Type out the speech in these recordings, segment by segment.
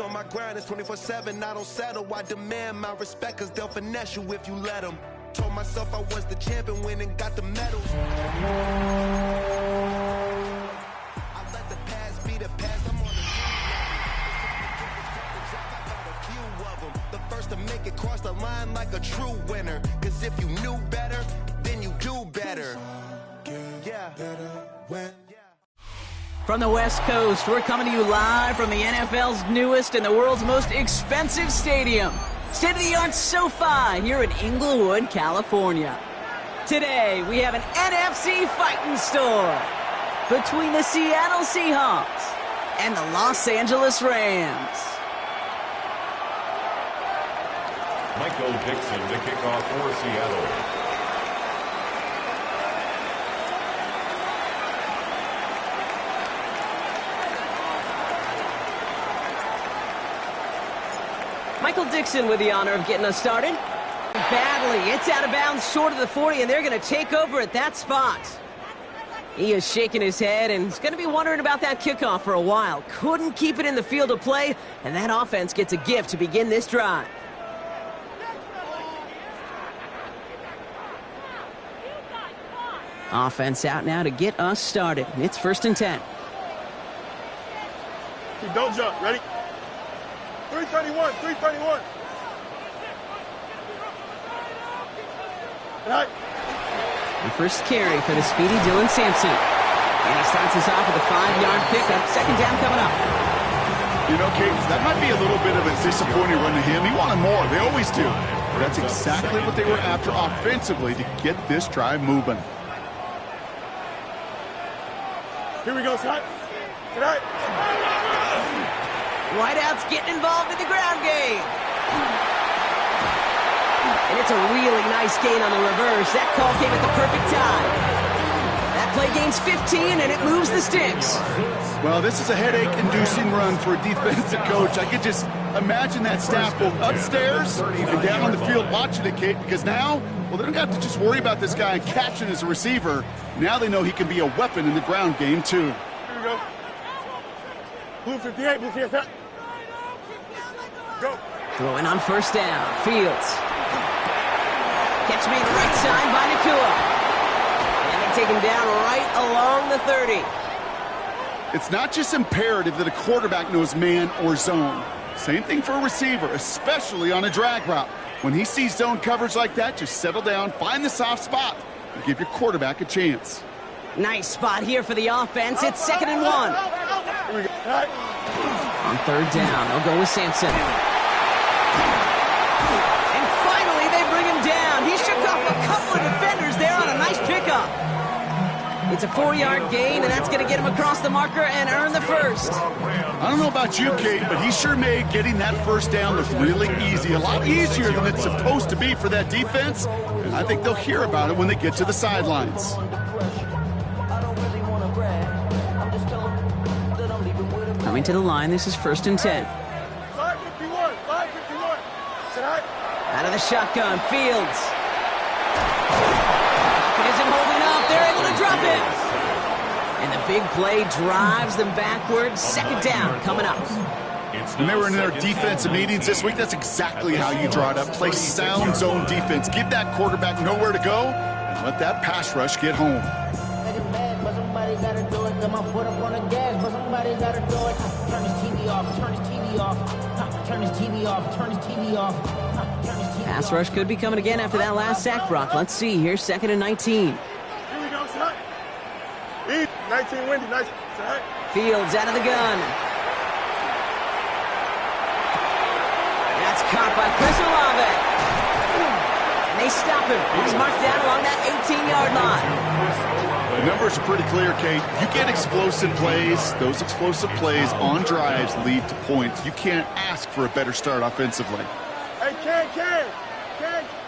on my grind, it's 24/7, I don't settle. I demand my respect, cause they'll finesse you if you let them. Told myself I was the champion, went and got the medals. I let the past be the past, I'm on the few of them. The first to make it cross the line like a true winner. Cause if you knew better, then you do better. Yeah. From the West Coast, we're coming to you live from the NFL's newest and the world's most expensive stadium. State-of-the-art SoFi here in Inglewood, California. Today, we have an NFC fighting store between the Seattle Seahawks and the Los Angeles Rams. Michael Dixon to kick off for Seattle. Michael Dixon with the honor of getting us started. Badly, it's out of bounds short of the 40, and they're going to take over at that spot. He is shaking his head, and he's going to be wondering about that kickoff for a while. Couldn't keep it in the field of play, and that offense gets a gift to begin this drive. Offense out now to get us started. It's 1st and 10. Don't jump. Ready? 331. 331. Right. The first carry for the speedy Dylan Sampson. And he starts us off with a 5-yard pickup. 2nd down coming up. You know, Kate, that might be a little bit of a disappointing run to him. He wanted more. They always do. But that's exactly what they were after offensively to get this drive moving. Here we go, Scott. Right. Wideouts getting involved in the ground game. And it's a really nice gain on the reverse. That call came at the perfect time. That play gains 15, and it moves the sticks. Well, this is a headache-inducing run for a defensive coach. I could just imagine that staff both upstairs and down on the field watching it, Kate, because now, well, they don't have to just worry about this guy catching as a receiver. Now they know he can be a weapon in the ground game, too. Here we go. Blue 58, blue 58. Go. Throwing on 1st down. Fields. Catch made right side by Nakua. And they take him down right along the 30. It's not just imperative that a quarterback knows man or zone. Same thing for a receiver, especially on a drag route. When he sees zone coverage like that, just settle down, find the soft spot, and give your quarterback a chance. Nice spot here for the offense. It's 2nd and 1. Here we go. Right. On 3rd down, they'll go with Sampson. And finally, they bring him down. He shook off a couple of defenders there on a nice pickup. It's a 4-yard gain, and that's going to get him across the marker and earn the first. I don't know about you, Kate, but he sure made getting that 1st down look really easy. A lot easier than it's supposed to be for that defense. And I think they'll hear about it when they get to the sidelines. Coming to the line, this is 1st and 10. 551. 551. Out of the shotgun, Fields. Pocket isn't holding up. They're able to drop it. And the big play drives them backwards. 2nd down coming up. When they were in their defensive meetings this week, that's exactly how you draw it up. Play sound zone defense. Give that quarterback nowhere to go and let that pass rush get home. My foot up on the gas, but somebody gotta do it. Turn his TV off, turn his TV off, turn his TV off, turn his TV off. Pass rush could be coming again after that last sack, Brock. Let's see here, 2nd and 19. Here we go, Scott. 19 windy, nice. Fields out of the gun. That's caught by Chris Olave. And they stop him. He's marked down along that 18-yard line. The numbers are pretty clear, Kate. You get explosive plays. Those explosive plays on drives lead to points. You can't ask for a better start offensively. Hey, Ken.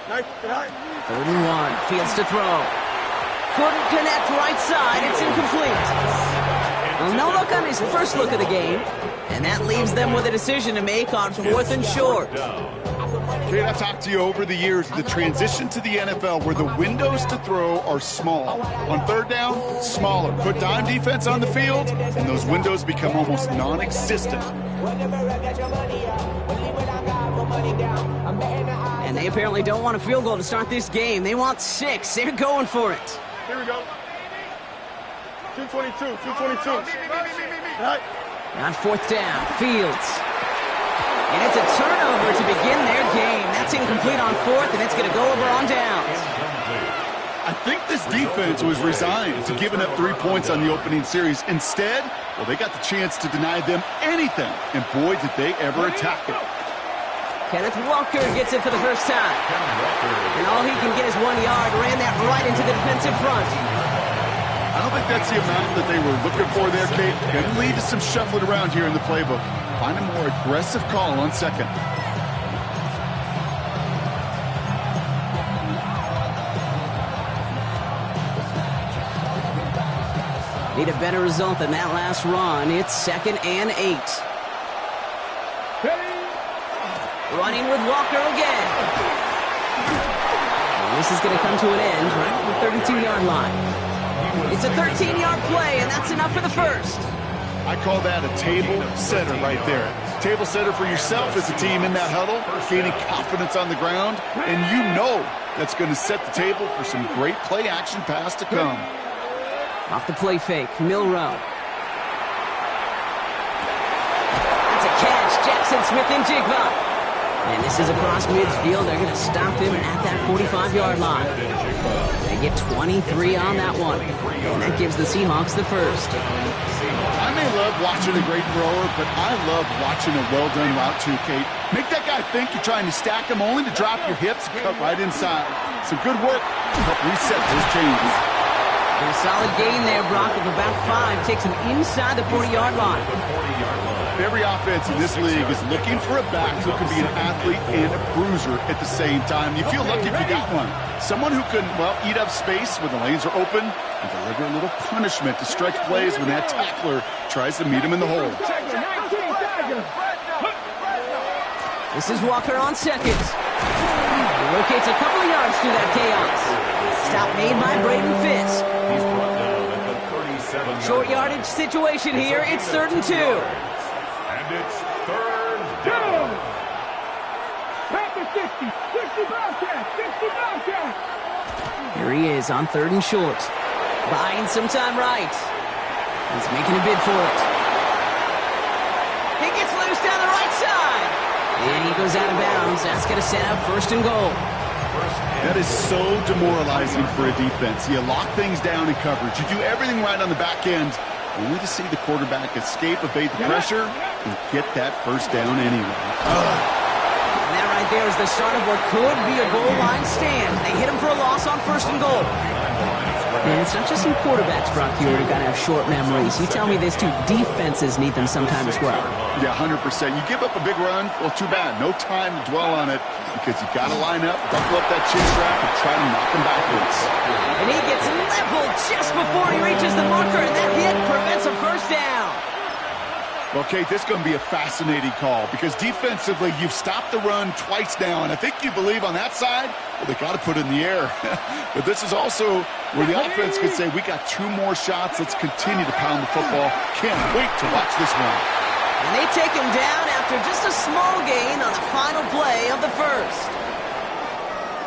Nice. 3rd and 1. Fields to throw. Couldn't connect right side. It's incomplete. Well, no look on his first look of the game. And that leaves them with a decision to make on 4th and short. Kate, I've talked to you over the years of the transition to the NFL where the windows to throw are small. On third down, smaller. Put dime defense on the field, and those windows become almost non-existent. And they apparently don't want a field goal to start this game. They want 6. They're going for it. Here we go. 222, 222. Right. On fourth down, Fields. And it's a turnover to begin their game. That's incomplete on fourth, and it's going to go over on downs. I think this defense was resigned to giving up 3 points on the opening series. Instead, well, they got the chance to deny them anything, and boy, did they ever attack it. Kenneth Walker gets it for the first time. And all he can get is 1 yard. Ran that right into the defensive front. I don't think that's the amount that they were looking for there, Kate. Going to lead to some shuffling around here in the playbook. Find a more aggressive call on second. Need a better result than that last run. It's 2nd and 8. Running with Walker again. And this is going to come to an end right at the 32-yard line. It's a 13-yard play, and that's enough for the first. I call that a table setter right there. Table setter for yourself as a team in that huddle, gaining confidence on the ground, and you know that's going to set the table for some great play-action pass to come. Off the play fake, Milrow. That's a catch, Jackson Smith-Njigba. And this is across midfield. They're going to stop him at that 45-yard line. They get 23 on that one. And that gives the Seahawks the first. I may love watching a great thrower, but I love watching a well-done route too, Kate. Make that guy think you're trying to stack him only to drop your hips and cut right inside. Some good work to help reset those chains. And a solid gain there, Brock, of about 5. Takes him inside the 40-yard line. Every offense in this league is looking for a back who can be an athlete and a bruiser at the same time. You feel lucky if you got one. Someone who can, well, eat up space when the lanes are open and deliver a little punishment to stretch plays when that tackler tries to meet him in the hole. This is Walker on second. He rotates a couple of yards through that chaos. Stop made by Braden Fisk. Short yardage situation here. It's 3rd and 2. And it's 3rd down. Here he is on 3rd and short. Buying some time right. He's making a bid for it. He gets loose down the right side. And he goes out of bounds. That's going to set up 1st and goal. That is so demoralizing for a defense. You lock things down in coverage. You do everything right on the back end, only to see the quarterback escape, evade the pressure, and get that first down anyway. And that right there is the start of what could be a goal line stand. They hit him for a loss on 1st and goal. And it's not just some quarterbacks, Brock, here who got to have short memories. You tell me these two defenses need them sometime as well. Yeah, 100%. You give up a big run, well, too bad. No time to dwell on it because you got to line up, buckle up that chin strap, and try to knock him backwards. And he gets leveled just before he reaches the marker, and that hit prevents a first down. Well, Kate, this is going to be a fascinating call because defensively, you've stopped the run twice now, and I think you believe on that side, well, they got to put it in the air. But this is also where the offense could say, we got 2 more shots. Let's continue to pound the football. Can't wait to watch this one. And they take him down after just a small gain on the final play of the first.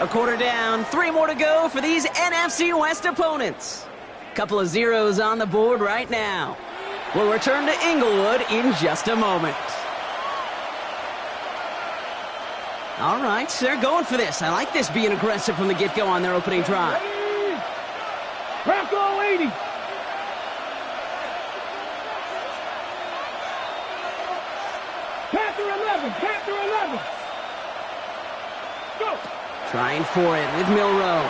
A quarter down, 3 more to go for these NFC West opponents. Couple of zeros on the board right now. We'll return to Inglewood in just a moment. All right, they're going for this. I like this being aggressive from the get-go on their opening drive. Bronco 80. Panther 11. Panther 11. Go. Trying for it with Milrow.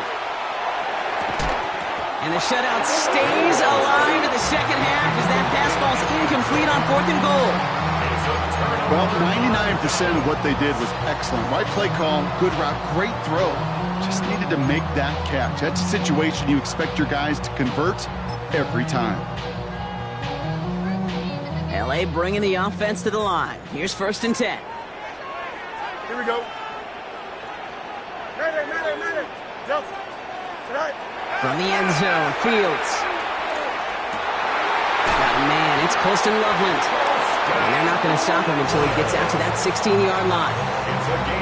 And the shutout stays alive in the second half as that pass ball's incomplete on 4th and goal. Well, 99% of what they did was excellent. Right play call, good route, great throw. Just needed to make that catch. That's a situation you expect your guys to convert every time. LA bringing the offense to the line. Here's 1st and 10. Here we go. From the end zone, Fields. Got a man, it's Colston Loveland. And they're not going to stop him until he gets out to that 16-yard line.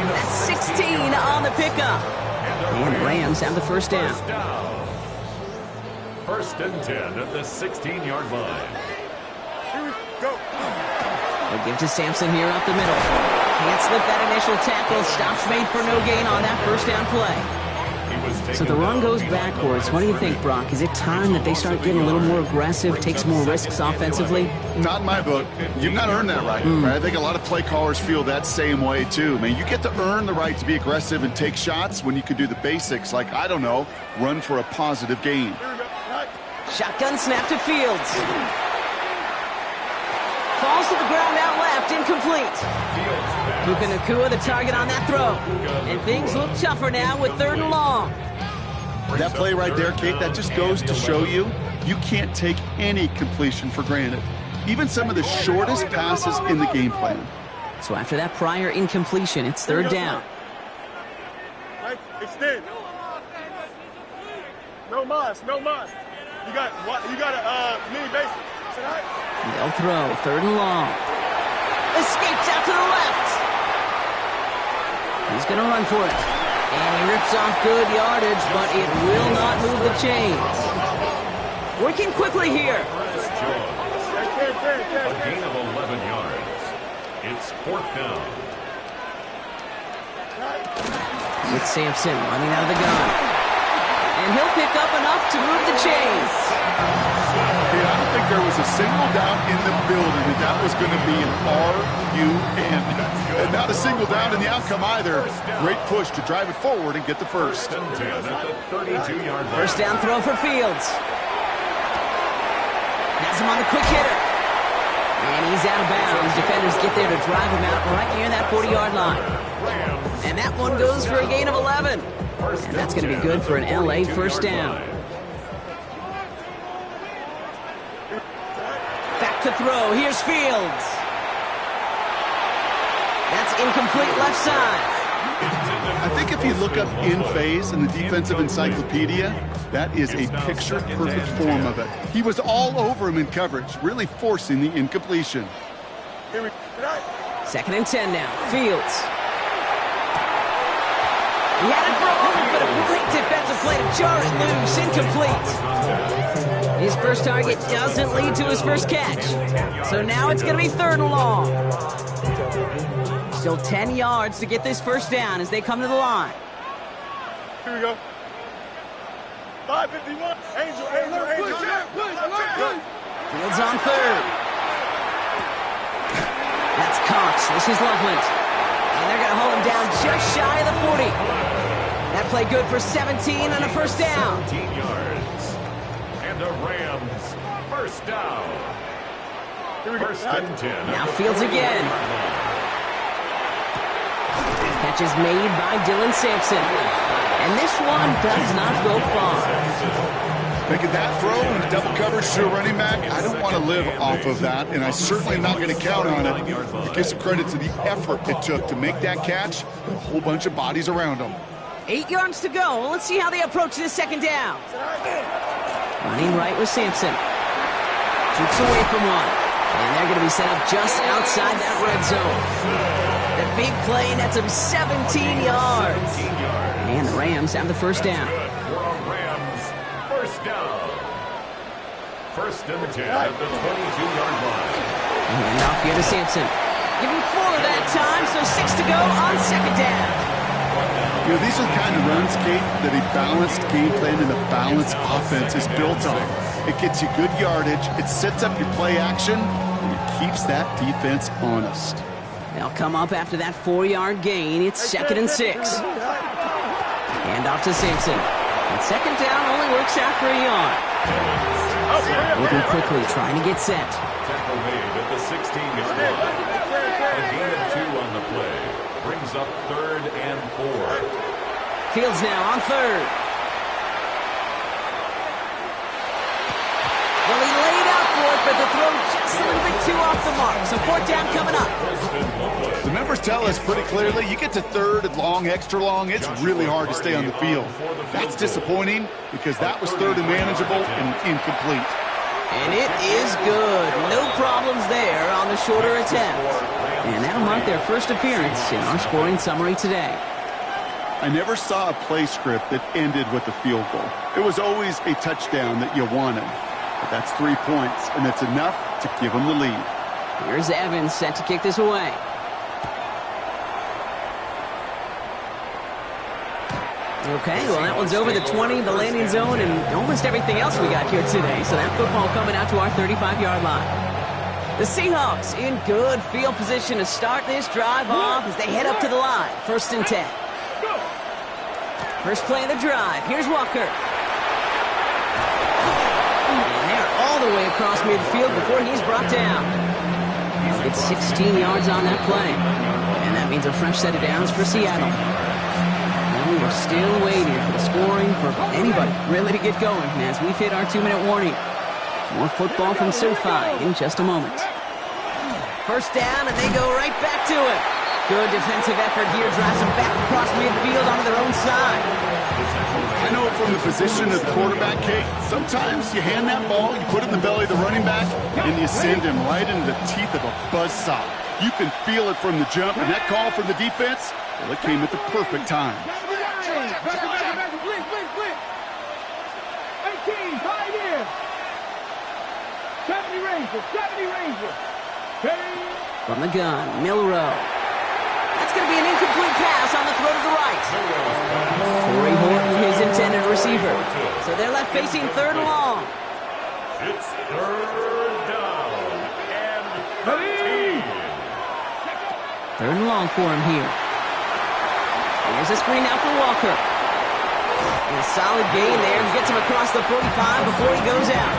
That's 16 on the pickup. And the Rams have the first down. First and 10 at the 16-yard line. Here we go. They'll give to Sampson here up the middle. Can't slip that initial tackle. Stops made for no gain on that first down play. So the run goes backwards. What do you think, Brock? Is it time that they start getting a little more aggressive, take some more risks offensively? Not in my book. You've not earned that right. I think a lot of play callers feel that same way, too. Man, you get to earn the right to be aggressive and take shots when you can do the basics, like, I don't know, run for a positive gain. Shotgun snap to Fields. Falls to the ground out left, incomplete. Puka Nacua the target on that throw. And things look tougher now with 3rd and long. That play right there, Kate, that just goes to show you can't take any completion for granted. Even some of the shortest passes in the game plan. So after that prior incompletion, it's 3rd down. Extend. No mas, no mas. You got a mini basic. They'll throw 3rd and long. Escapes out to the left. He's going to run for it. And he rips off good yardage, but it will not move the chains. Working quickly here. A gain of 11 yards. It's 4th down. With Sampson running out of the gun. And he'll pick up enough to move the chains. I don't think there was a single down in the building that was going to be an R-U-N. And not a single down in the outcome either. Great push to drive it forward and get the first. First and 10 at the 32-yard line. First down throw for Fields. Has him on the quick hitter. And he's out of bounds. Defenders get there to drive him out right near that 40-yard line. And that one goes for a gain of 11. And that's going to be good for an LA first down. Back to throw. Here's Fields. That's incomplete left side. I think if you look up in phase in the defensive encyclopedia, that is a picture-perfect form of it. He was all over him in coverage, really forcing the incompletion. 2nd and 10 now. Fields. He had it for a moment, but a complete defensive play to jar it loose. Incomplete. His first target doesn't lead to his first catch. So now it's going to be 3rd and long. Still 10 yards to get this first down as they come to the line. Here we go. 551. Angel. Fields on 3rd. That's Cox. This is Loveland. And they're going to hold him down just shy of the 40. That play good for 17 and a first down. 17 yards. And the Rams first down. First and 10. Now Fields again. Catch is made by Dylan Sampson. And this one does not go far. Making that throw and double coverage to a running back, I don't want to live off of that, and I certainly am not going to count on it. Give some credit to the effort it took to make that catch with a whole bunch of bodies around him. 8 yards to go. Well, let's see how they approach this second down. Running right with Sampson. Shoots away from one. And they're going to be set up just outside that red zone. The big play nets him 17 yards. And the Rams have the first down. Rams first down. First and 10 at the 22-yard line. And off here to Sampson. Give him 4 that time, so 6 to go on second down. You know, these are the kind of runs, Kate, that a balanced game plan and a balanced offense is built on. It gets you good yardage, it sets up your play action, and it keeps that defense honest. They'll come up after that 4-yard gain. It's 2nd and 6. Hand off to Sampson. And second down only works out for a yard. Moving quickly, trying to get set. Tackle made at the 16-yard line. A gain of 2 on the play. Brings up 3rd and 4. Fields now on 3rd. Well, he laid out for it, but the throw just a little bit too off the mark. So 4th down coming up. The numbers tell us pretty clearly, you get to 3rd and long, extra long, it's really hard to stay on the field. That's disappointing because that was 3rd and manageable and incomplete. And it is good. No problems there on the shorter attempt. And that'll mark their first appearance in our scoring summary today. I never saw a play script that ended with a field goal. It was always a touchdown that you wanted. But that's 3 points, and it's enough to give them the lead. Here's Evans set to kick this away. Okay, well, that one's over the 20, the landing zone, and almost everything else we got here today. So that football coming out to our 35-yard line. The Seahawks in good field position to start this drive off as they head up to the line. 1st and 10. First play of the drive. Here's Walker. And they're all the way across midfield before he's brought down. It's 16 yards on that play. And that means a fresh set of downs for Seattle. And we're still waiting for the scoring for anybody really to get going as we've hit our 2-minute warning. More football from SoFi in just a moment. 1st down, and they go right back to it. Good defensive effort here, drives them back across midfield onto their own side. I know from the position of the quarterback, Kate, sometimes you hand that ball, you put it in the belly of the running back, and you send him right into the teeth of a buzzsaw. You can feel it from the jump, and that call from the defense, well, it came at the perfect time. 70 Rangers. From the gun, Milrow. That's going to be an incomplete pass on the throw to the right. Corey Horton, his intended receiver. So they're left facing 3rd and long. It's 3rd down and 13. 3rd and long for him here. Here's a screen out for Walker. And a solid gain there. Gets him across the 45 before he goes out.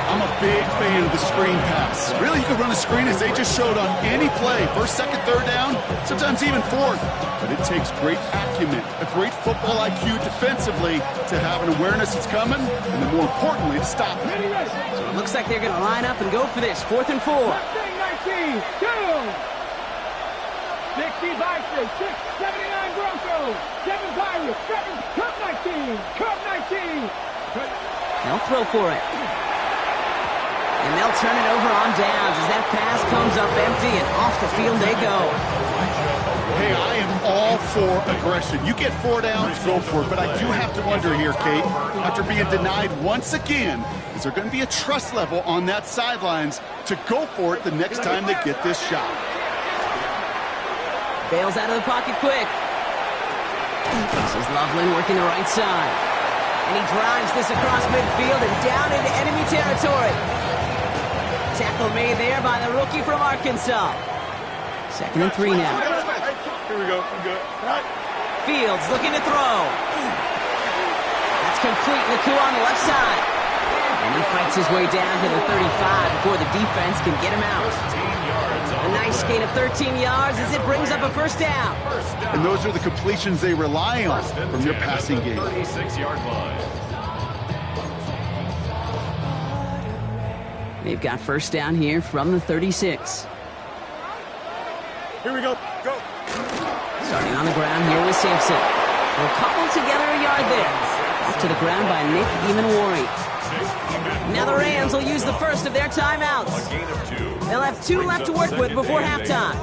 I'm a big fan of the screen pass. Really, you can run a screen as they just showed on any play. 1st, 2nd, 3rd down, sometimes even 4th. But it takes great acumen, a great football IQ defensively to have an awareness it's coming, and then more importantly, to stop it. So it looks like they're going to line up and go for this. 4th and 4. 19, 2. 60 Vikings, 79 Broncos, 7 Pirates, 7 Cup 19. They'll throw for it. And they'll turn it over on downs as that pass comes up empty and off the field they go. Hey, I am all for aggression. You get 4 downs, go for it. But I do have to wonder here, Kate, after being denied once again, is there going to be a trust level on that sidelines to go for it the next time they get this shot? Bails out of the pocket quick. This is Loveland working the right side. And he drives this across midfield and down into enemy territory. Tackle made there by the rookie from Arkansas. 2nd and 3 now. Here we go. I'm good. Fields looking to throw. That's complete. Naku on the left side. And he fights his way down to the 35 before the defense can get him out. A nice gain of 13 yards as it brings up a 1st down. And those are the completions they rely on from their passing game. 36-yard line. They've got 1st down here from the 36. Here we go. Go. Starting on the ground here with Sampson. They'll couple together a yard there. Off to the ground by Nick Emanwari. Now the Rams will use the first of their timeouts. They'll have 2 left to work with before halftime.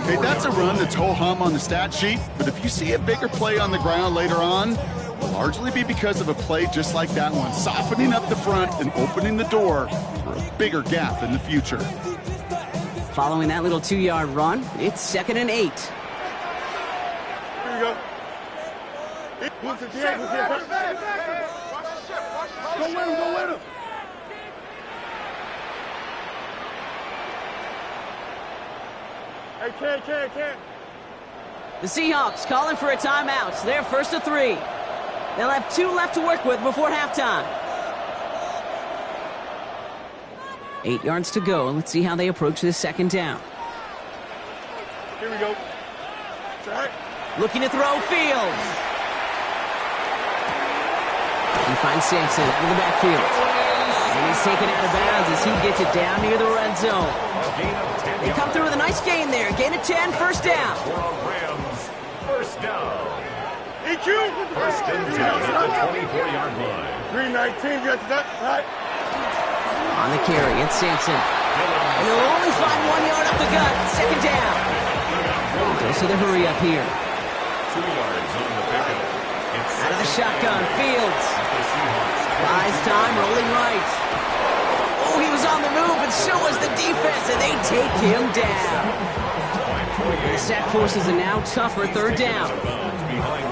Hey, that's a run that's ho-hum on the stat sheet, but if you see a bigger play on the ground later on, it'll largely be because of a play just like that one, softening up the front and opening the door for a bigger gap in the future. Following that little 2-yard run, it's 2nd and 8. Here we go. Go win him. Hey, can't. The Seahawks calling for a timeout. They're 1st and 3. They'll have 2 left to work with before halftime. 8 yards to go. Let's see how they approach this 2nd down. Here we go. Looking to throw Fields. He finds Sampson out of the backfield. And He's taken out of bounds as he gets it down near the red zone. They come through with a nice gain there. Gain of 10, first down. Rams, first down. EQ. First and 10 at the 24-yard line. 319, gets that right. On the carry, it's Sampson. And they'll only find 1 yard up the gut. Second down. Goes to the hurry up here. 2 yards on the pickup. Out of the shotgun, Fields. Buys time, rolling right. Oh, he was on the move, but so was the defense, and they take him down. The sack forces a now tougher third down.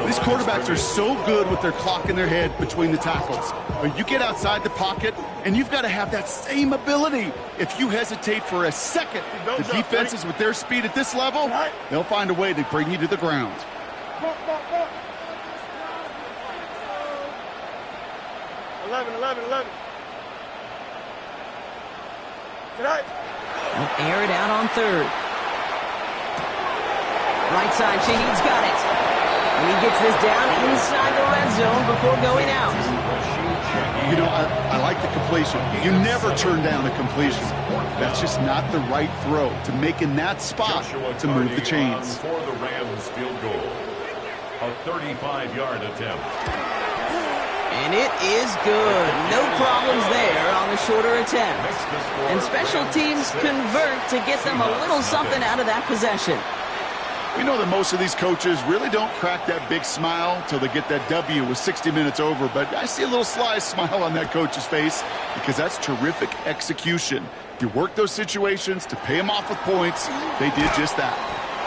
These quarterbacks are so good with their clock in their head between the tackles. But you get outside the pocket, and you've got to have that same ability. If you hesitate for a second, the defenses with their speed at this level, they'll find a way to bring you to the ground. 11. Tonight. They'll air it out on third. Right side, Shaheed's got it. And he gets this down inside the red zone before going out. You know, I like the completion. You never turn down a completion. That's just not the right throw to make in that spot to move the chains. For the Rams field goal. A 35-yard attempt. And it is good. No problems there on the shorter attempt. And special teams convert to get them a little something out of that possession. You know that most of these coaches really don't crack that big smile till they get that W with 60 minutes over, but I see a little sly smile on that coach's face because that's terrific execution. You work those situations to pay them off with points. They did just that.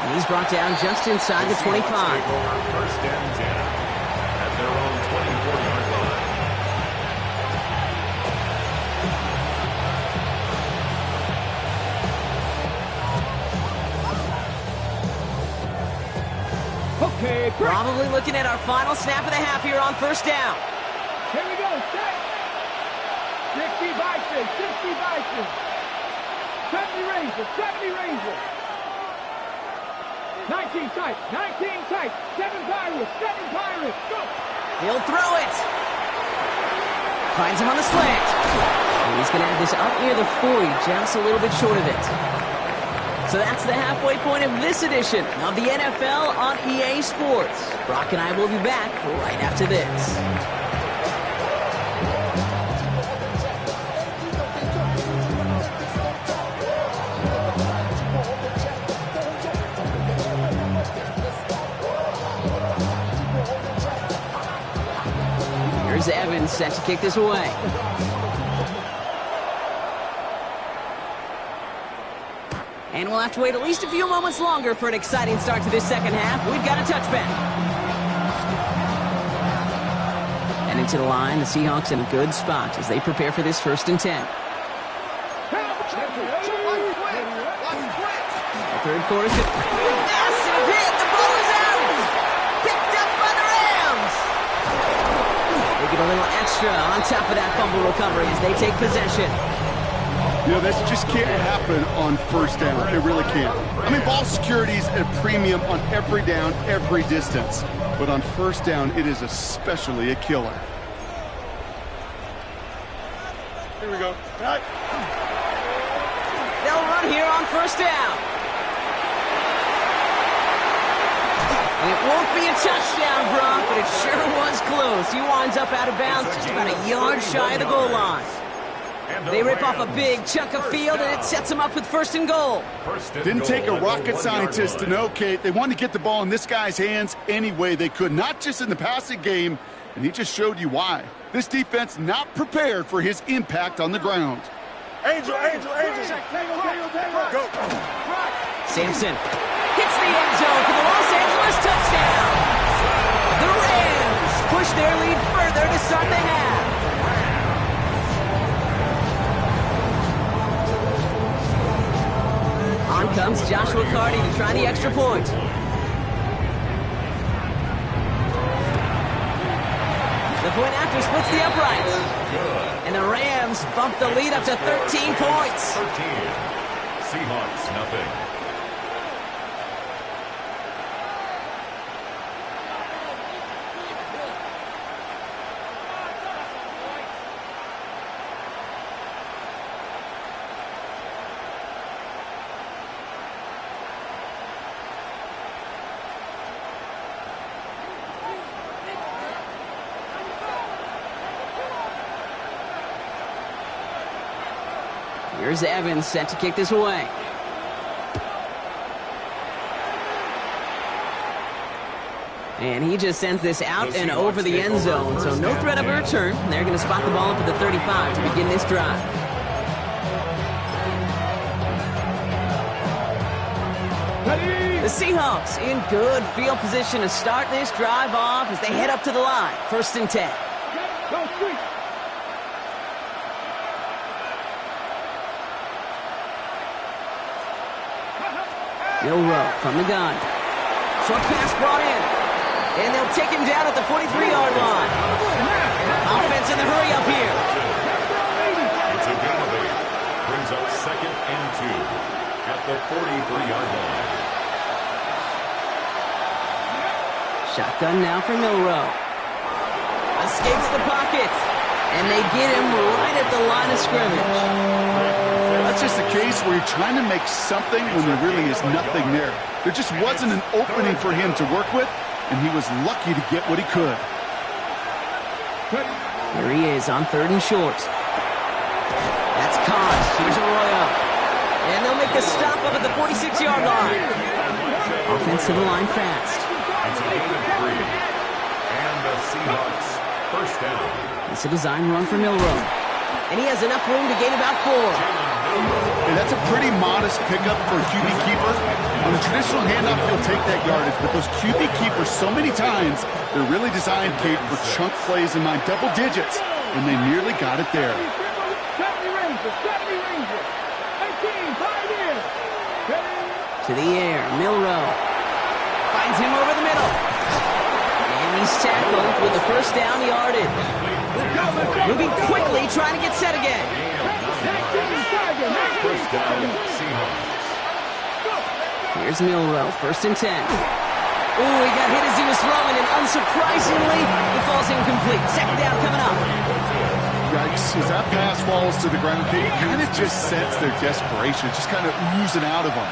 And he's brought down just inside the 25. First and 10 at their own 24-yard line. Probably looking at our final snap of the half here on first down. Here we go, set. 60 Vices, 60 Vices. 70 Rangers. 19 tight, 7 Pirates, go. He'll throw it. Finds him on the slant. And he's going to have this up near the 40, just a little bit short of it. So that's the halfway point of this edition of the NFL on EA Sports. Brock and I will be back right after this. Here's Evans set to kick this away. And we'll have to wait at least a few moments longer for an exciting start to this second half. We've got a touchback. And into the line, the Seahawks in a good spot as they prepare for this first and 10. The third quarter's good. Massive hit! The ball is out! Picked up by the Rams! They get a little extra on top of that fumble recovery as they take possession. You know, this just can't happen on first down. It really can't. I mean, ball security is a premium on every down, every distance. But on first down, it is especially a killer. Here we go. Right. They'll run here on first down. And it won't be a touchdown, Brock, but it sure was close. He winds up out of bounds just about a yard shy of the goal line. They rip off a big chunk of field, and it sets them up with first and goal. Didn't take a rocket scientist to know, Kate. They wanted to get the ball in this guy's hands any way they could, not just in the passing game, and he just showed you why. This defense not prepared for his impact on the ground. Angel. Go. Sampson hits the end zone for the Los Angeles touchdown. The Rams push their lead further to start the half. On comes Joshua Carty to try the extra point. The point after splits the uprights. And the Rams bump the lead up to 13 points. 13. Seahawks, nothing. Here's Evans set to kick this away. And he just sends this out and over the end zone, so no threat of a return. They're going to spot the ball up at the 35 to begin this drive. The Seahawks in good field position to start this drive off as they head up to the line. 1st and 10. Milroe from the gun. Short pass brought in. And they'll take him down at the 43-yard line. Offense in the hurry up here. It's a gain of 8. Brings up 2nd and 2 at the 43-yard line. Shotgun now for Milroe. Escapes the pocket. And they get him right at the line of scrimmage. That's just a case where you're trying to make something when there really is nothing there. There just wasn't an opening for him to work with, and he was lucky to get what he could. Here he is on 3rd and short. That's caught. Here's Arroyo. And they'll make the stop up at the 46-yard line. Offense to the line fast. It's a gain of 3. And the Seahawks 1st down. It's a design run for Milroe. And he has enough room to gain about 4. And that's a pretty modest pickup for a QB keeper. On a traditional handoff, he'll take that yardage, but those QB keepers, so many times, they're really designed, Kate, for chunk plays in my double digits, and they nearly got it there. To the air, Milroe finds him over the middle. And he's tackled with the 1st down yardage. Moving quickly, trying to get set again. 1st down, Seahawks. Here's Milroe, 1st and 10. Ooh, he got hit as he was throwing, and unsurprisingly, it falls incomplete. 2nd down coming up. Yikes, as that pass falls to the ground, you kind of just sense their desperation, just kind of oozing out of them.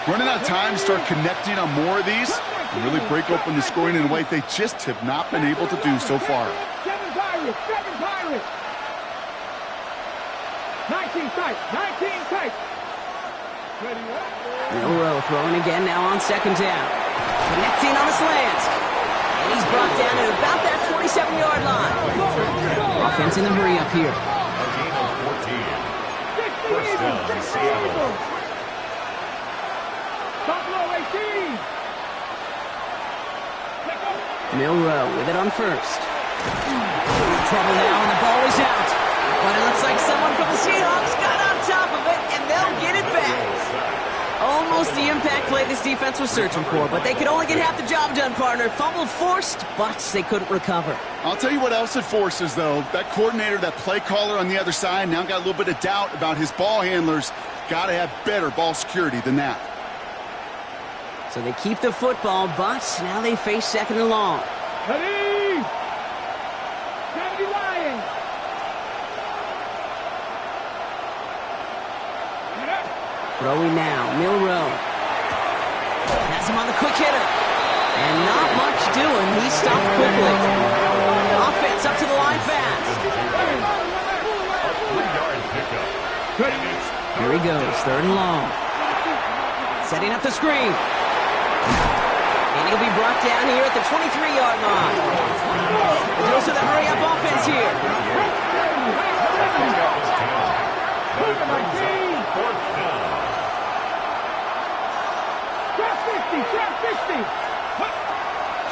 Running out of time to start connecting on more of these and really break open the scoring in a way they just have not been able to do so far. 19 tight, 19 tight. Milroe throwing again now on 2nd down. Connecting on the slant. And he's brought down at about that 47-yard line. Offense in the hurry up here. A gain of 14. 1st down, Seattle. Buffalo 18. Milroe with it on 1st. Trouble now, and the ball is out. But it looks like someone from the Seahawks got on top of it, and they'll get it back. Almost the impact play this defense was searching for, but they could only get half the job done, partner. Fumble forced, but they couldn't recover. I'll tell you what else it forces, though. That coordinator, that play caller on the other side, now got a little bit of doubt about his ball handlers. Got to have better ball security than that. So they keep the football, but now they face 2nd and long. Ready? Gotta be lying. Throwing now, Milroe. Has him on the quick hitter. And not much doing. He stopped quickly. Offense up to the line fast. A 3-yard pickup. Here he goes, 3rd and long. Setting up the screen. And he'll be brought down here at the 23-yard line. The dose of the hurry-up offense here.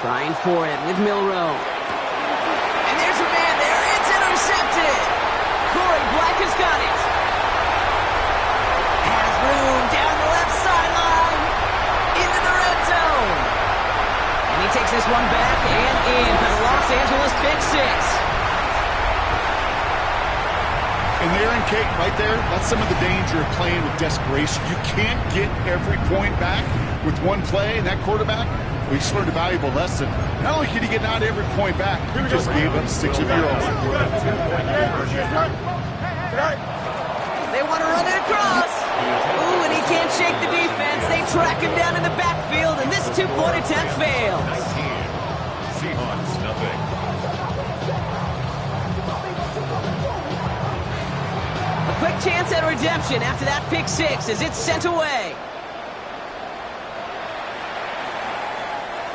Trying for it with Milroe. And there's a man there. It's intercepted. Corey Black has got it. Has room down the left sideline. Into the red zone. And he takes this one back and in for the Los Angeles pick 6. And there in Kate, right there, that's some of the danger of playing with desperation. You can't get every point back with one play, and that quarterback, we just learned a valuable lesson. Not only can he get not every point back, he just gave up 6 of your own. They want to run it across. Ooh, and he can't shake the defense. They track him down in the backfield, and this 2-point attempt fails. Seahawks, nothing. quick chance at redemption after that pick six as it's sent away.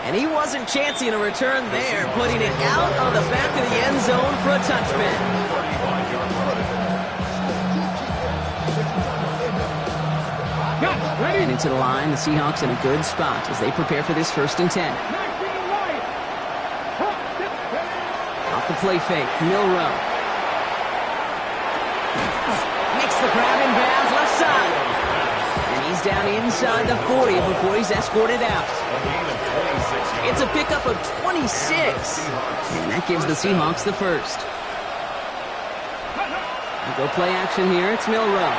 And he wasn't chancing a return there, putting it out on the back of the end zone for a touchback. And into the line, the Seahawks in a good spot as they prepare for this 1st and 10. Off the play fake, Milroe. Makes the grab in bounds left side. And he's down inside the 40 before he's escorted out. It's a pickup of 26. And that gives the Seahawks the first. Go play action here. It's Milroe.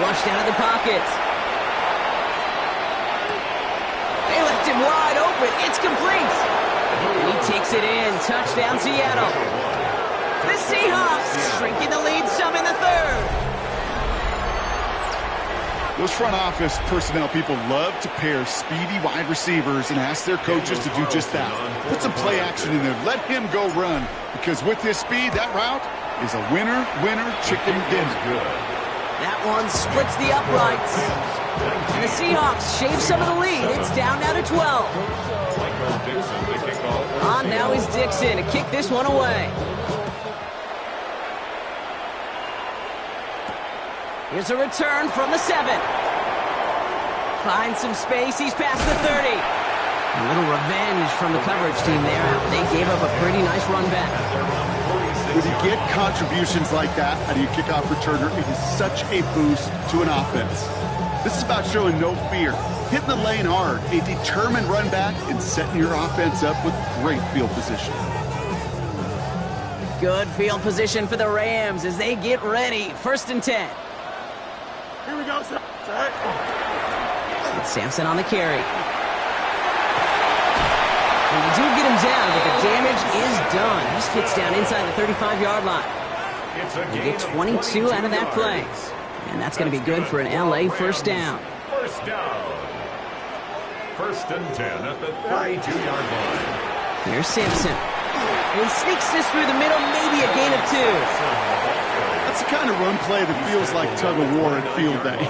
Flushed out of the pocket. They left him wide open. It's complete. And he takes it in. Touchdown, Seattle. The Seahawks shrinking the lead some in the 3rd. Those front office personnel people love to pair speedy wide receivers and ask their coaches to do just that. Put some play action in there. Let him go run. Because with his speed, that route is a winner, chicken dinner. That one splits the uprights. And the Seahawks shave some of the lead. It's down now to 12. On now is Dixon to kick this one away. Here's a return from the 7. Finds some space. He's past the 30. A little revenge from the coverage team there after they gave up a pretty nice run back. When you get contributions like that out of your kickoff returner, it is such a boost to an offense. This is about showing no fear, hitting the lane hard, a determined run back, and setting your offense up with great field position. Good field position for the Rams as they get ready. 1st and 10. Here we go, sir. It's Sampson on the carry. And they do get him down, but the damage is done. He just gets down inside the 35-yard line. They get 22 out of that play. And that's going to be good for an LA 1st down. 1st down. 1st and 10 at the 32-yard line. Here's Sampson. And he sneaks this through the middle, maybe a gain of 2. That's the kind of run play that feels like tug-of-war at field day.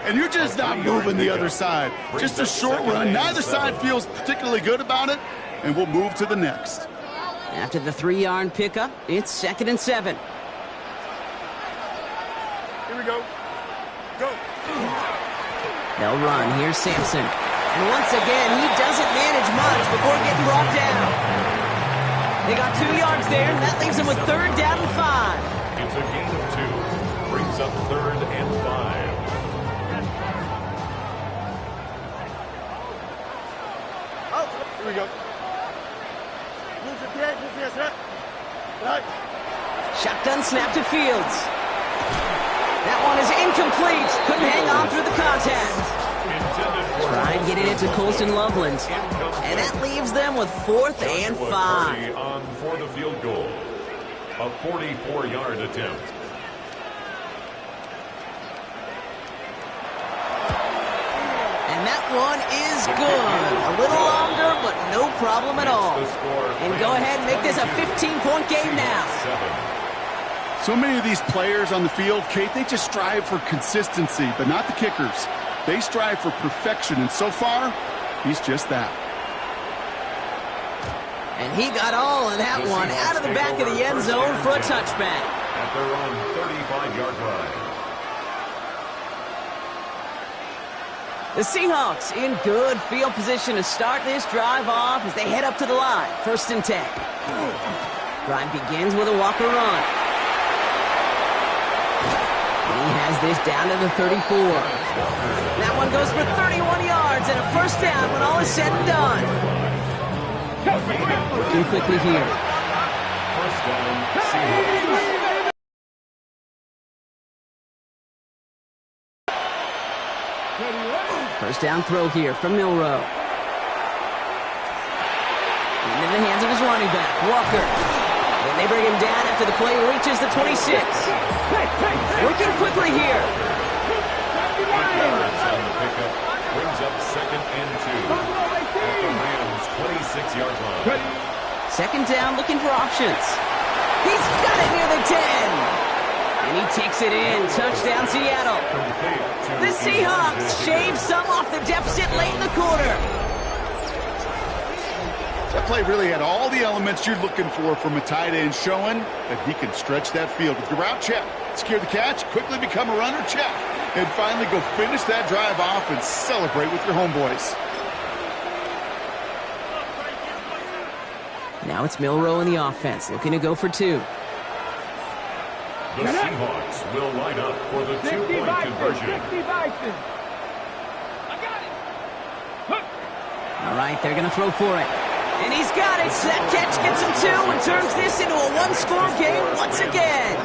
And you're just not moving the other side. Just a short run. Neither side feels particularly good about it, and we'll move to the next. After the 3-yard pickup, it's 2nd and 7. Here we go. Go. They'll run. Here's Sampson. And once again, he doesn't manage much before getting brought down. They got 2 yards there, and that leaves them with 3rd down and 5. It's a gain of 2. Brings up 3rd and 5. Here we go. Use your head, use your head. Right. Shotgun snap to Fields. That one is incomplete. Couldn't hang on through the contact. Try and get it into Colston Loveland. And that leaves them with 4th and 5. On for the field goal. A 44-yard attempt. And that one is good. A little longer, but no problem at all. And go ahead and make this a 15-point game now. So many of these players on the field, Kate, they just strive for consistency, but not the kickers. They strive for perfection, and so far, he's just that. And he got all of that one out of the back of the end zone for a touchback. At their own 35-yard line. The Seahawks in good field position to start this drive off as they head up to the line. 1st and 10. Drive begins with a Walker run. And he has this down to the 34. That one goes for 31 yards and a 1st down when all is said and done. Working quickly here. 1st down, Seahawks. First down throw here from Milroe. Into the hands of his running back, Walker. And they bring him down after the play reaches the 26. Working quickly here. On the pickup, brings up 2nd and 2. At the Rams' 26-yard line. 2nd down, looking for options. He's got it near the 10. And he takes it in. Touchdown, Seattle. The Seahawks shave some off the deficit late in the quarter. That play really had all the elements you're looking for from a tight end, showing that he can stretch that field. With your route, check. Secure the catch, quickly become a runner, check. And finally go finish that drive off and celebrate with your homeboys. Now it's Milroe in the offense, looking to go for 2. The Seahawks will line up for the 2-point conversion. All right, they're going to throw for it. And he's got it. That catch gets him 2 and turns this into a one-score game once again.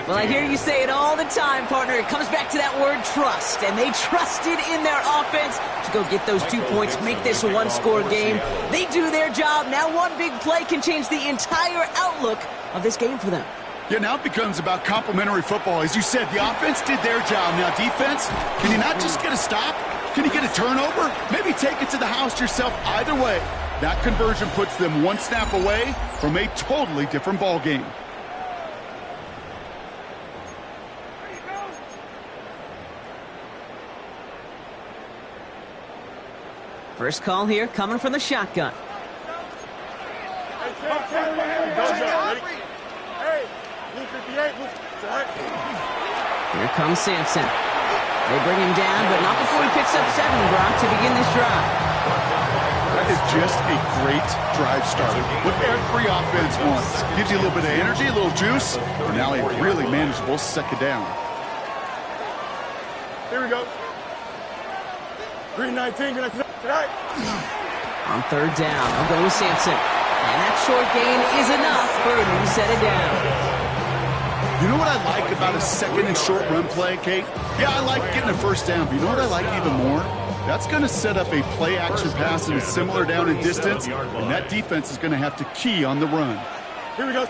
Well, I hear you say it all the time, partner. It comes back to that word trust. And they trusted in their offense to go get those 2 points, make this a one-score game. They do their job. Now one big play can change the entire outlook of this game for them. Yeah, now it becomes about complementary football. As you said, the offense did their job. Now defense, can you not just get a stop? Can you get a turnover? Maybe take it to the house yourself. Either way, that conversion puts them one snap away from a totally different ball game. First call here coming from the shotgun. Here comes Sampson. They bring him down, but not before he picks up 7, Brock, to begin this drive. That is just a great drive starter. What every offense wants. Gives you a little bit of energy, a little juice, and now a really manageable second down. Here we go. 3-19, tonight. On 3rd down, I'll go with Sampson. And that short gain is enough for a new set of downs. You know what I like about a second and short run play, Kate? Yeah, I like getting a first down, but you know what I like even more? That's going to set up a play-action pass in a similar down and distance, and that defense is going to have to key on the run. Here we go.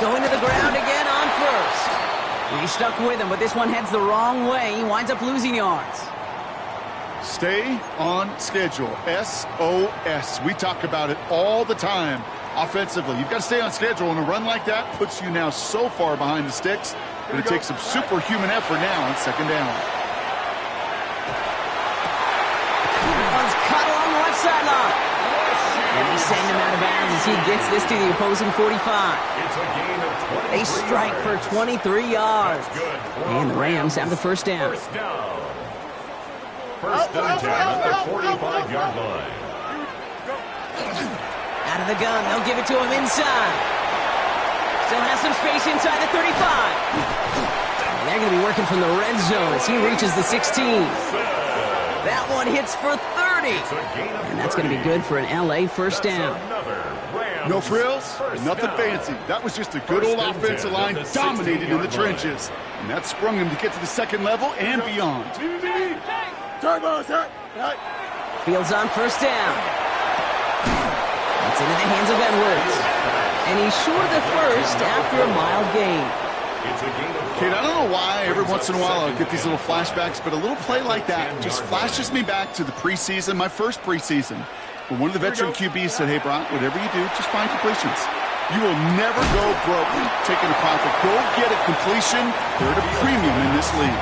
Going to the ground again on 1st. He stuck with him, but this one heads the wrong way. He winds up losing yards. Stay on schedule. SOS. We talk about it all the time. Offensively, you've got to stay on schedule, and a run like that puts you now so far behind the sticks. Going to take some superhuman effort now on 2nd down. One's cut along the left sideline. And they send him out of bounds as he gets this to the opposing 45. They strike for 23 yards. And the Rams have the first down. First down at the 45-yard line. Out of the gun, they'll give it to him inside. Still has some space inside the 35. And they're going to be working from the red zone as he reaches the 16. That one hits for 30. And that's going to be good for an LA first down. No frills, nothing fancy. That was just a good old offensive line dominated in the trenches. And that sprung him to get to the second level and beyond. Fields on first down. It's into the hands of Edwards. And he's short of the first after a mild gain. Kate, I don't know why every once in a while I'll get these little flashbacks, but a little play like that just flashes me back to the preseason, my first preseason. When one of the veteran QBs said, hey, Brock, whatever you do, just find completions. You will never go broke taking a profit. Go get a completion. They're at a premium in this league.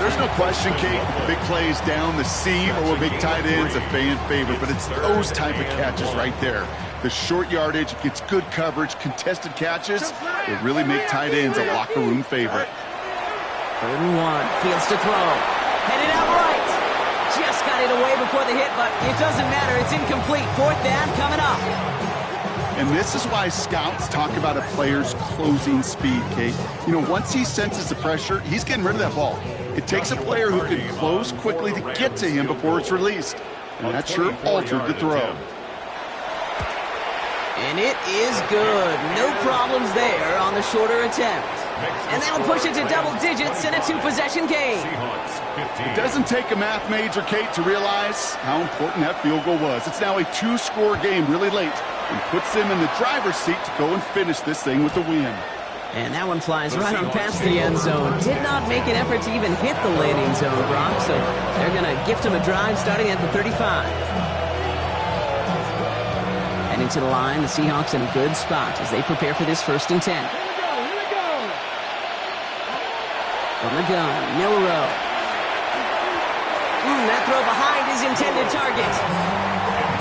There's no question, Kate, the big plays down the seam or big tight ends a fan favorite, but it's those type of catches right there. The short yardage, gets good coverage, contested catches, they really make tight ends a locker room favorite. 3rd and 1, Fields to throw. Headed out right. Just got it away before the hit, but it doesn't matter. It's incomplete. 4th down coming up. And this is why scouts talk about a player's closing speed, Kate. You know, once he senses the pressure, he's getting rid of that ball. It takes a player who can close quickly to get to him before it's released. And that sure altered the throw. And it is good. No problems there on the shorter attempt. And that'll push it to double digits in a 2-possession game. It doesn't take a math major, Kate, to realize how important that field goal was. It's now a 2-score game really late and puts them in the driver's seat to go and finish this thing with a win. And that one flies right on past the end zone. Did not make an effort to even hit the landing zone, Brock, so they're going to gift him a drive starting at the 35. And Heading to the line, the Seahawks in a good spot as they prepare for this 1st and 10. Here we go. From the gun, Milrow. That throw behind his intended target.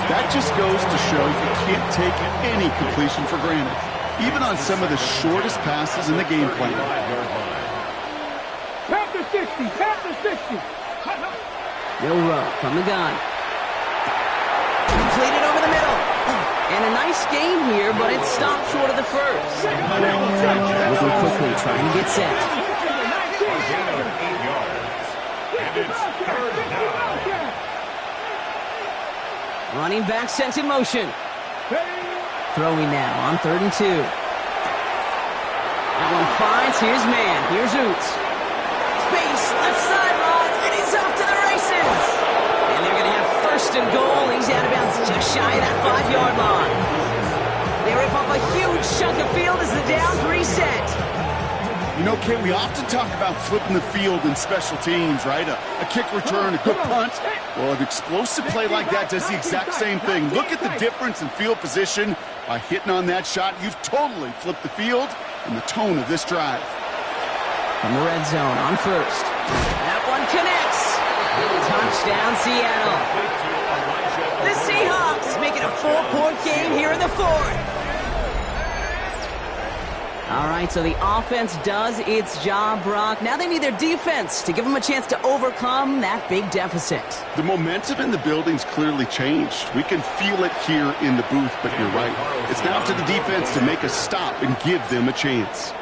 That just goes to show you can't take any completion for granted, even on some of the shortest passes in the game plan. Tap the 60. Tap the 60. Milrow from the gun. Completed over the middle. And a nice gain here, but it stopped short of the first. Moving quickly, trying to get set. And it's 3rd down. Running back sent in motion. Throwing now on 3rd and 2. That one finds his man. Here's Oots. Space, left sideline, and he's off to the races. And they're going to have 1st and goal. He's out of bounds just shy of that 5-yard line. They rip off a huge chunk of field as the downs reset. You know, Kate, we often talk about flipping the field in special teams, right? A kick return, a good punt. Well, an explosive play like that does the exact same thing. Look at the difference in field position. By hitting on that shot, you've totally flipped the field and the tone of this drive. From the red zone on 1st. That one connects. Touchdown, Seattle. The Seahawks making a 4-point game here in the 4th. All right, so the offense does its job, Brock. Now they need their defense to give them a chance to overcome that big deficit. The momentum in the building's clearly changed. We can feel it here in the booth, but you're right. It's now up to the defense to make a stop and give them a chance.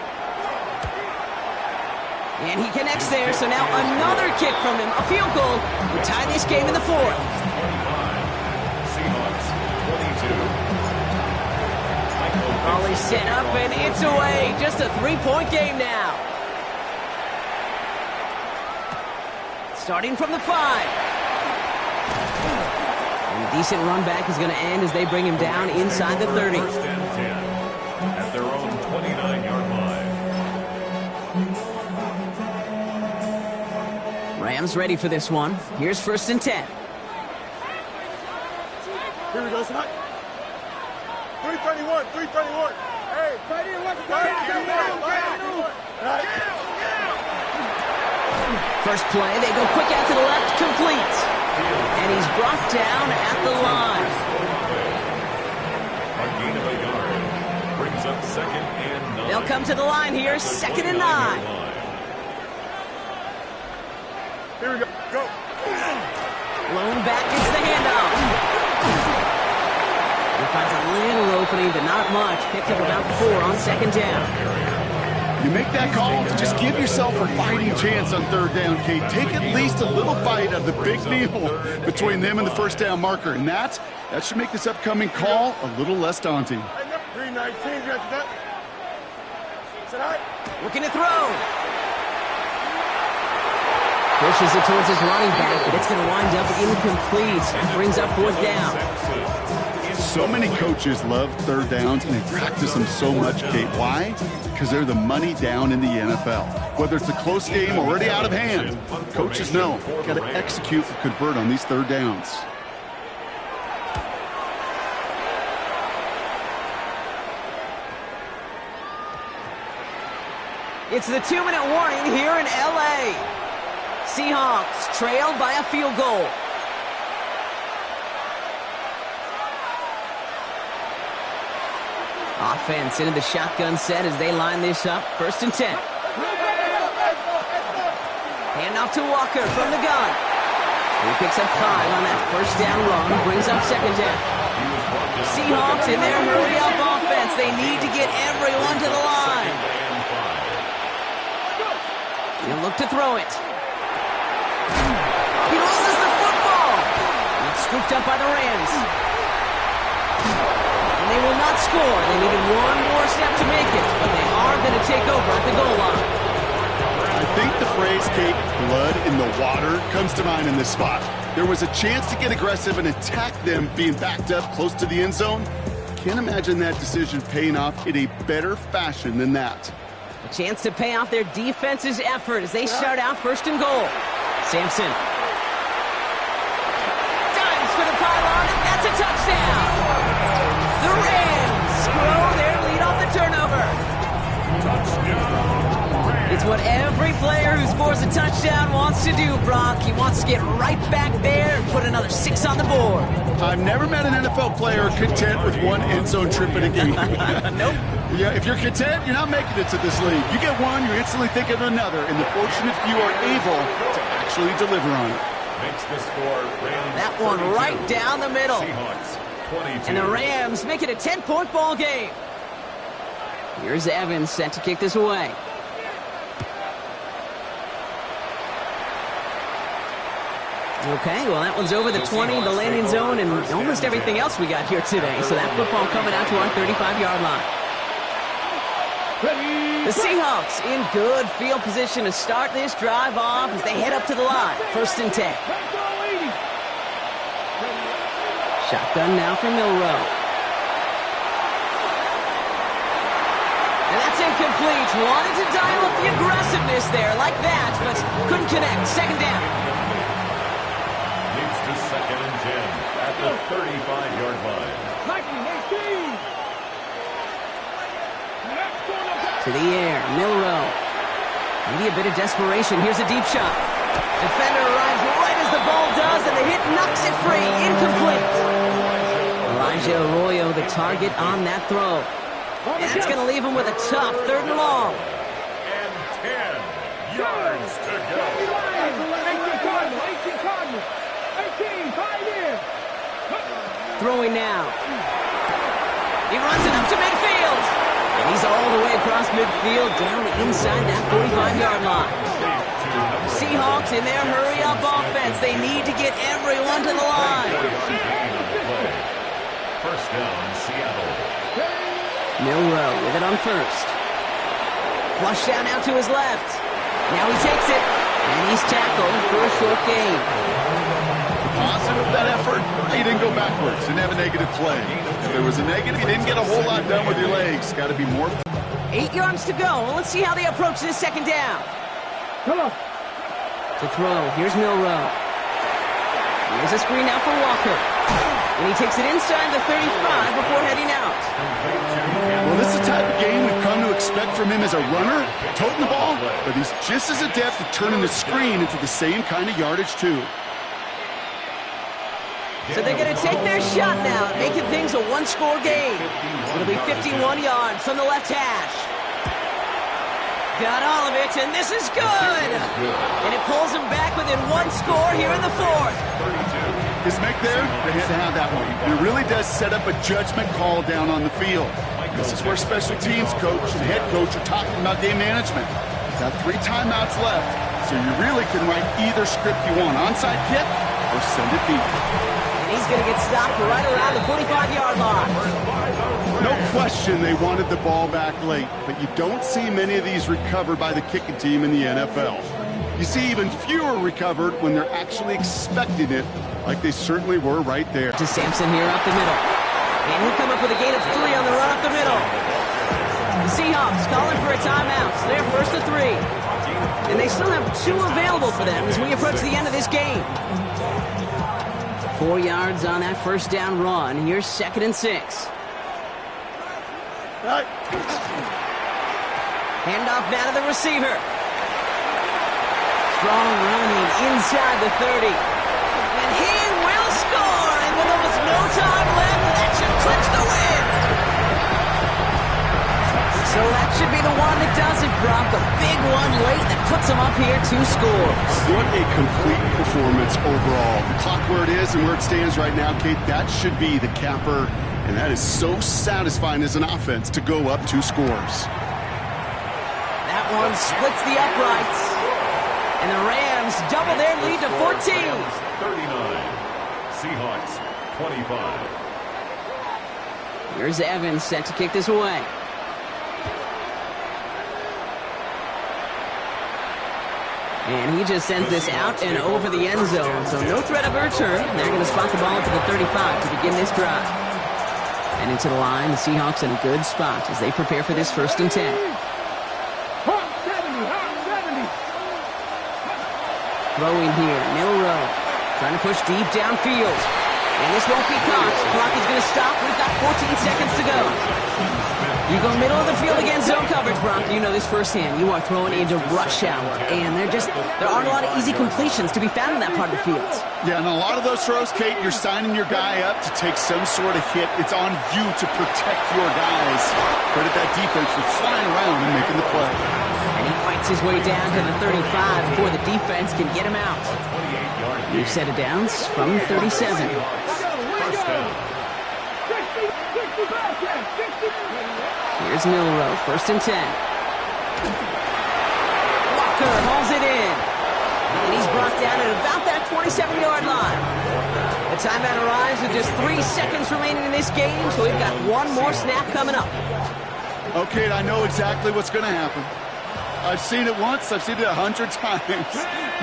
And he connects there, so now another kick from him. A field goal would tie this game in the 4th. Seahawks 22. Ball is set up, and it's away. Just a 3-point game now. Starting from the 5. And a decent run back is going to end as they bring him down inside the 30. 1st and 10 at their own 29-yard line. Rams ready for this one. Here's 1st and 10. Here we go, son. 331, 331. Hey, right here, what's First play, they go quick out to the left, complete. And he's brought down at the line. A gain of a yard brings up 2nd and 9. They'll come to the line here, 2nd and 9. Here we go. Go. Blown back into the handoff. He finds a little opening, but not much. Picked up about 4 on 2nd down. You make that call to just give yourself a fighting chance on 3rd down, Kate. Take at least a little bite of the big meal between them and the 1st down marker. And that should make this upcoming call a little less daunting. 319, got you that? Sit high. Looking to throw. Pushes it towards his running back, but it's going to wind up incomplete. Brings up 4th down. So many coaches love 3rd downs, and they practice them so much, Kate. Why? Because they're the money down in the NFL. Whether it's a close game already out of hand, coaches know got to execute and convert on these 3rd downs. It's the 2-minute warning here in L.A. Seahawks trailed by a field goal. Offense into the shotgun set as they line this up. 1st and 10. Handoff to Walker from the gun. He picks up 5 on that 1st down run. Brings up 2nd down. Seahawks in their hurry-up offense. They need to get everyone to the line. He'll look to throw it. He loses the football. And it's scooped up by the Rams. And they will not score. They needed one more step to make it, but they are going to take over at the goal line. I think the phrase, Kate, blood in the water, comes to mind in this spot. There was a chance to get aggressive and attack them being backed up close to the end zone. Can't imagine that decision paying off in a better fashion than that. A chance to pay off their defense's effort as they start out 1st and goal. Sampson. Dives for the pylon, and that's a touchdown. The It's what every player who scores a touchdown wants to do, Brock. He wants to get right back there and put another 6 on the board. I've never met an NFL player content with one end zone trip in a game. Nope. Yeah, if you're content, you're not making it to this league. You get one, you're instantly thinking of another, and the fortunate few are able to actually deliver on it. Makes the score Rams That one 32, right down the middle. Seahawks 22. And the Rams make it a 10-point ball game. Here's Evans set to kick this away. Okay, well, that one's over the 20, the landing zone, and almost everything else we got here today. So that football coming out to our 35-yard line. The Seahawks in good field position to start this drive off as they head up to the line. 1st and 10. Shotgun now for Milroe. And that's incomplete. Wanted to dial up the aggressiveness there like that, but couldn't connect. 2nd down. Leads to 2nd and 10 at the 35-yard line. To the air, Milroe. Maybe a bit of desperation. Here's a deep shot. Defender arrives right as the ball does, and the hit knocks it free. Incomplete. Elijah Arroyo, the target on that throw. And that's going to leave him with a tough 3rd and long. And 10 yards to go. 18, tied in. Throwing now. He runs it up to midfield. And he's all the way across midfield, down inside that 45-yard line. Seahawks in their hurry-up offense. They need to get everyone to the line. 1st down, Seattle. Milroe with it on 1st. Flush down out to his left. Now he takes it, and he's tackled for a short gain. Positive of that effort, he didn't go backwards, didn't have a negative play. If there was a negative, you didn't get a whole lot done with your legs. Got to be more. 8 yards to go. Well, let's see how they approach this 2nd down. Come on. To throw, here's Milroe. Here's a screen now for Walker. And he takes it inside the 35 before heading out. Well, this is the type of game we've come to expect from him as a runner, toting the ball, but he's just as adept at turning the screen into the same kind of yardage, too. So they're going to take their shot now, making things a 1-score game. It'll be 51 yards from the left hash. Got all of it, and this is good. And it pulls them back within 1 score here in the 4th. His make there, they had to have that one. It really does set up a judgment call down on the field. This is where special teams coach and head coach are talking about game management. Got 3 timeouts left, so you really can write either script you want. Onside kick or send it deep. And he's going to get stopped right around the 45-yard line. No question they wanted the ball back late, but you don't see many of these recovered by the kicking team in the NFL. You see even fewer recovered when they're actually expecting it, like they certainly were right there. To Sampson here up the middle. And he'll come up with a gain of 3 on the run up the middle. The Seahawks calling for a timeout. So they're 1st and 3. And they still have 2 available for them as we approach the end of this game. 4 yards on that 1st down run. Here's 2nd and 6. Handoff now to the receiver. Strong running inside the 30. And he will score. And with almost no time left, that should clinch the win. So that should be the one that does it, Brock. A big one late that puts them up here 2 scores. What a complete performance overall. The clock where it is and where it stands right now, Kate, that should be the capper. And that is so satisfying as an offense to go up 2 scores. That one splits the uprights. And the Rams double their lead to 14. 39. Seahawks 25. Here's Evans set to kick this away. And he just sends this out and over the end zone. So no threat of a return. They're going to spot the ball to the 35 to begin this drive. And into the line, the Seahawks in a good spot as they prepare for this 1st and 10. Throwing here, Milroe trying to push deep downfield. And this won't be caught. Clock is going to stop. We've got 14 seconds to go. You go middle of the field against zone coverage, Brock. You know this firsthand. You are throwing into rush hour, and there aren't a lot of easy completions to be found in that part of the field. Yeah, and a lot of those throws, Kate, you're signing your guy up to take some sort of hit. It's on you to protect your guys. Credit that defense for flying around and making the play. And he fights his way down to the 35 before the defense can get him out. New set of downs from 37. First down. Here's Milrow, 1st and 10. Walker hauls it in. And he's brought down at about that 27-yard line. The timeout arrives with just 3 seconds remaining in this game, so we've got one more snap coming up. Okay, I know exactly what's going to happen. I've seen it once, I've seen it 100 times.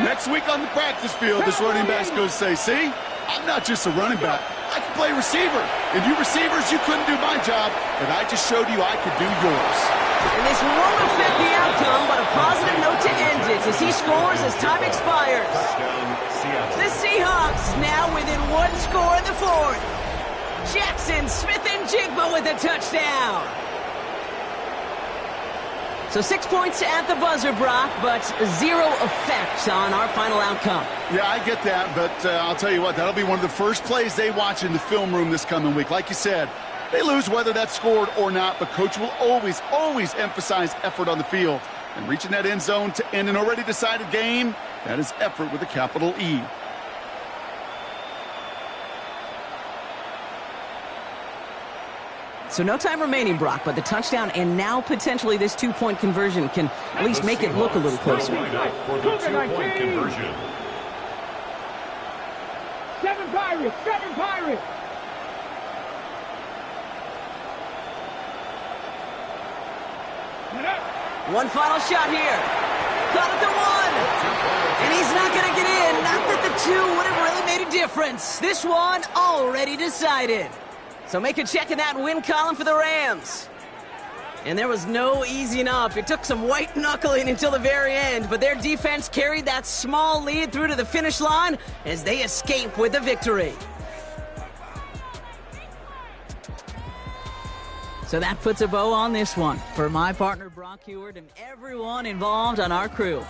Next week on the practice field, this running back's going to say, see, I'm not just a running back. I can play receiver. And you receivers, you couldn't do my job, but I just showed you I could do yours. And this won't affect the outcome, but a positive note to end it as he scores as time expires. The Seahawks now within 1 score in the 4th. Jackson Smith-Njigba with a touchdown. So 6 points at the buzzer, Brock, but 0 effect on our final outcome. Yeah, I get that, but I'll tell you what, that'll be one of the first plays they watch in the film room this coming week. Like you said, they lose whether that's scored or not, but Coach will always, always emphasize effort on the field. And reaching that end zone to end an already decided game, that is effort with a capital E. So no time remaining, Brock, but the touchdown and now potentially this 2-point conversion can at least make it look a little closer. For the 2-point conversion. 7 Pirates, 7 Pirates. One final shot here. Caught at the 1. And he's not going to get in. Not that the 2 would have really made a difference. This one already decided. So make a check in that win column for the Rams. And there was no easing up. It took some white knuckling until the very end, but their defense carried that small lead through to the finish line as they escape with the victory. So that puts a bow on this one. For my partner, Brock Heward, and everyone involved on our crew,